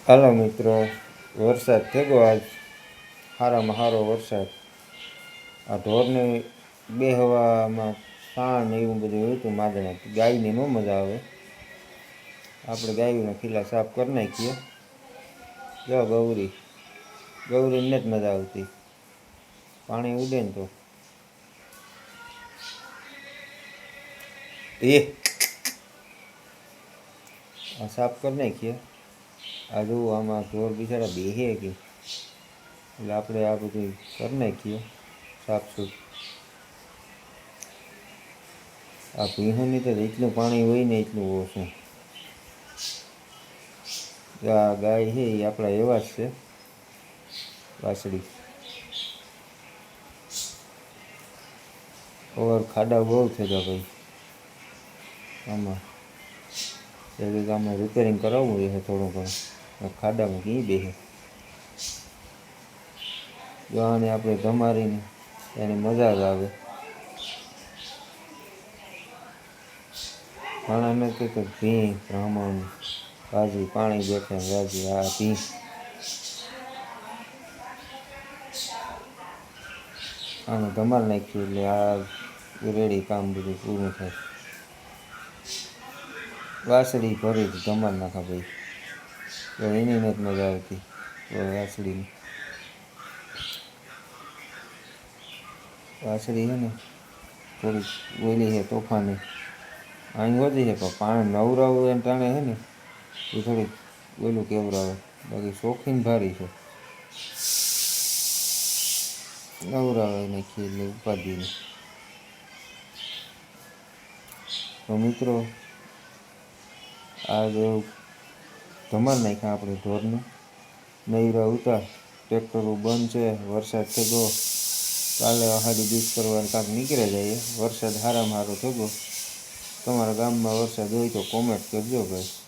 હાલો મિત્રો, વરસાદ થયો આજ સારામાં સારો વરસાદ. આ ઢોરને બેહવામાં તાણ ને એવું બધું હતું માદણા. ગાયને ન મજા આવે. આપણે ગાયોના ખીલા સાફ કરી નાખીએ. જો ગૌરીને નથી મજા આવતી, પાણી ઉડે ને તો આ સાફ કરી નાખીએ. આ જો આમાં ઢોર બિચારા બેહે કે એટલે આપણે આ બધું કરી નાખીએ સાફ સૂફ. આ ભીહોની તો જેટલું પાણી હોય ને એટલું ઓછું. આ ગાય છે એ આપણા એવા જ છે, વાસળી. ઓવર ખાડા બહુ થતા ભાઈ આમાં, એટલે આમાં રિપેરિંગ કરાવવું છે થોડું ઘણું. ખાડામાં ક્યાં બેસે જો આને આપણે ધમારીને એને મજા જ આવે. ઘણા ને કંઈક ભીં બ્રાહ્મણ રાજી પાણી બેઠે રાજી. આ ભીં આને ધમાર નાખ્યું એટલે આ રેડી કામ બધું પૂરું થાય. વાસળી ભરી ધમાર નાખા ભાઈ, તો એની નથી મજા આવતી વાસળીની. વાસળી છે ને થોડીક ઓલી છે, તોફાની. અહીં વધી છે પણ પાણી નવરાવું એને ટાણે છે ને એ થોડીક ઓલું કેવરાવે. બાકી શોખીન ભારી છે, નવરાવે નાખીએ એટલે ઉપાધિને. તો મિત્રો આ જો ધમાર નાખ્યા આપણે ઢોરને. નૈરા ઉતાર, ટ્રેક્ટરો બંધ છે, વરસાદ થયો. કાલે આહાડી બીજ કરવા કાંક નીકળે જાય. વરસાદ સારામાં સારો થયો. તમારા ગામમાં વરસાદ હોય તો કોમેન્ટ કરજો ભાઈ.